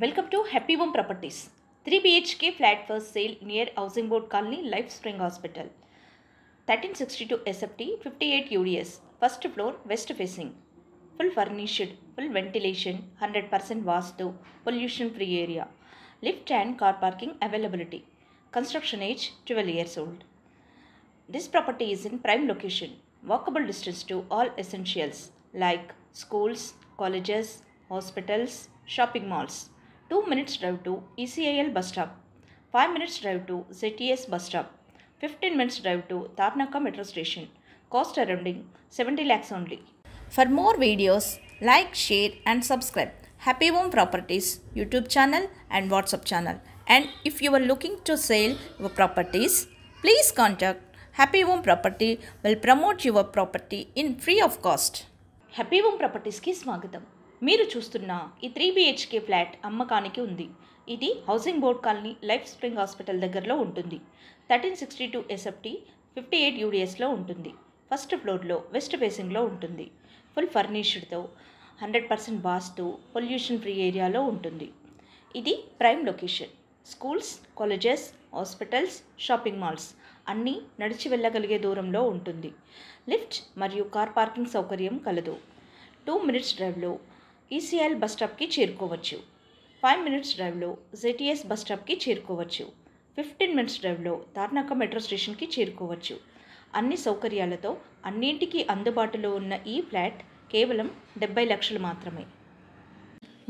Welcome to Happy Home Properties. 3 BHK flat for sale near Housing Board Colony, Life Spring Hospital. 1362 SFT, 58 UDS. First floor, west facing. Full furnished, full ventilation, 100% Vastu, pollution free area. Lift and car parking availability. Construction age 12 years old. This property is in prime location, walkable distance to all essentials like schools, colleges, hospitals, shopping malls. 2 minutes drive to ECIL bus stop, 5 minutes drive to ZTS bus stop, 15 minutes drive to Tarnaka metro station. Cost surrounding 70 lakhs only. For more videos, like, share and subscribe Happy Home Properties YouTube channel and WhatsApp channel. And if you are looking to sell your properties, please contact Happy Home Property will promote your property in free of cost. Happy home ప్రాపర్టీస్కి స్వాగతం. మీరు చూస్తున్న ఈ 3 BHK flat అమ్మకానికి ఉంది. ఇది housing board colony life spring hospital దగ్గరలో ఉంటుంది. 1362 SFT, 58 UDSలో ఉంటుంది. ఫస్ట్ ఫ్లోర్లో వెస్ట్ ఫేసింగ్లో ఉంటుంది. ఫుల్ ఫర్నిష్డ్తో 100% వాస్తు, పొల్యూషన్ ఫ్రీ ఏరియాలో ఉంటుంది. ఇది prime location. Schools, colleges, hospitals, shopping malls అన్నీ నడిచి వెళ్ళగలిగే దూరంలో ఉంటుంది. లిఫ్ట్ మరియు కార్ పార్కింగ్ సౌకర్యం కలదు. 2 minutes డ్రైవ్లో ECIL బస్ స్టాప్కి చేరుకోవచ్చు. 5 minutes డ్రైవ్లో ZTS బస్ స్టాప్కి చేరుకోవచ్చు. 15 minutes డ్రైవ్లో తార్నాక మెట్రో స్టేషన్కి చేరుకోవచ్చు. అన్ని సౌకర్యాలతో అన్నింటికీ అందుబాటులో ఉన్న ఈ ఫ్లాట్ కేవలం 70 లక్షలు మాత్రమే.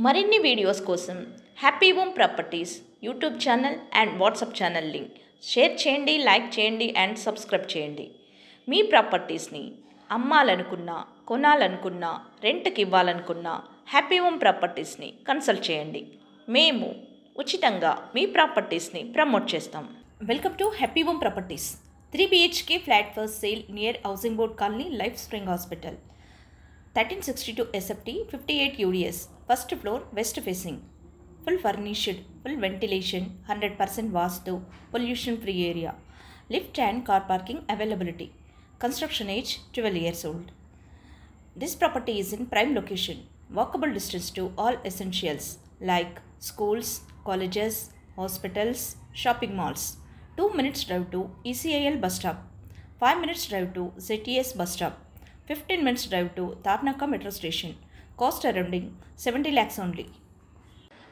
మరిన్ని వీడియోస్ కోసం happy home properties YouTube channel and WhatsApp channel link share చేయండి, లైక్ చేయండి అండ్ సబ్స్క్రైబ్ చేయండి. మీ ప్రాపర్టీస్ని అమ్మాలనుకున్నా, కొనాలనుకున్నా, రెంట్కి ఇవ్వాలనుకున్నా హ్యాపీ హోమ్ ప్రాపర్టీస్ని కన్సల్ట్ చేయండి. మేము ఉచితంగా మీ ప్రాపర్టీస్ని ప్రమోట్ చేస్తాం. Welcome to happy home properties. 3 BHK flat for sale near housing board colony life spring hospital. 1362 SFT, 58 UDS. First floor west facing. Full furnished, full ventilation, 100% Vastu, pollution free area. Lift and car parking availability. Construction age 12 years old. This property is in prime location, walkable distance to all essentials like schools, colleges, hospitals, shopping malls. 2 minutes drive to ECIL bus stop, 5 minutes drive to ZTS bus stop, 15 minutes drive to Tarnaka metro station. Cost surrounding 70 lakhs only.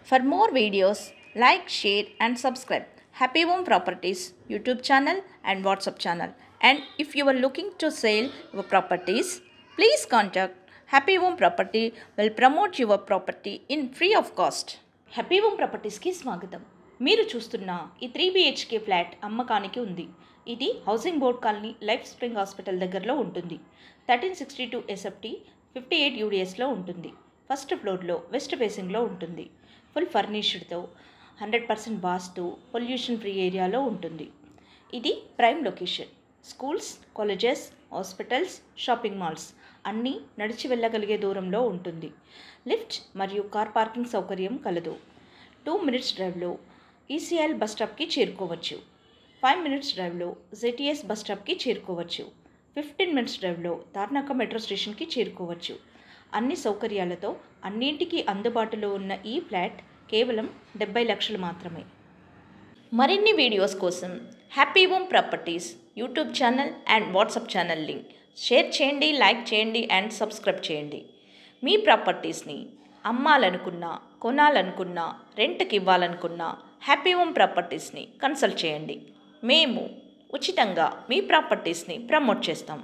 For more videos, like, share and subscribe Happy Home Properties YouTube channel and WhatsApp channel. And if you are looking to sell your properties, please contact Happy Home Property will promote your property in free of cost. Happy home ప్రాపర్టీస్కి స్వాగతం. మీరు చూస్తున్న ఈ 3 BHK flat అమ్మకానికి ఉంది. ఇది housing board colony life spring hospital దగ్గరలో ఉంటుంది. 1362 SFT, 58 UDSలో ఉంటుంది. ఫస్ట్ ఫ్లోర్లో వెస్ట్ ఫేసింగ్లో ఉంటుంది. ఫుల్ ఫర్నిష్డ్తో 100% వాస్తు, పొల్యూషన్ ఫ్రీ ఏరియాలో ఉంటుంది. ఇది prime location. Schools, colleges, hospitals, shopping malls అన్నీ నడిచి వెళ్ళగలిగే దూరంలో ఉంటుంది. లిఫ్ట్ మరియు కార్ పార్కింగ్ సౌకర్యం కలదు. 2 minutes డ్రైవ్లో ECIL బస్ స్టాప్కి చేరుకోవచ్చు. 5 minutes డ్రైవ్లో ZTS బస్ స్టాప్కి చేరుకోవచ్చు. 15 minutes డ్రైవ్లో తార్నాక మెట్రో స్టేషన్కి చేరుకోవచ్చు. అన్ని సౌకర్యాలతో అన్నింటికీ అందుబాటులో ఉన్న ఈ ఫ్లాట్ కేవలం 70 లక్షలు మాత్రమే. మరిన్ని వీడియోస్ కోసం happy home properties YouTube channel and WhatsApp channel link share చేయండి, లైక్ చేయండి అండ్ సబ్స్క్రైబ్ చేయండి. మీ ప్రాపర్టీస్ని అమ్మాలనుకున్నా, కొనాలనుకున్నా, రెంట్కి ఇవ్వాలనుకున్నా హ్యాపీ హోమ్ ప్రాపర్టీస్ని కన్సల్ట్ చేయండి. మేము ఉచితంగా మీ ప్రాపర్టీస్ని ప్రమోట్ చేస్తాం.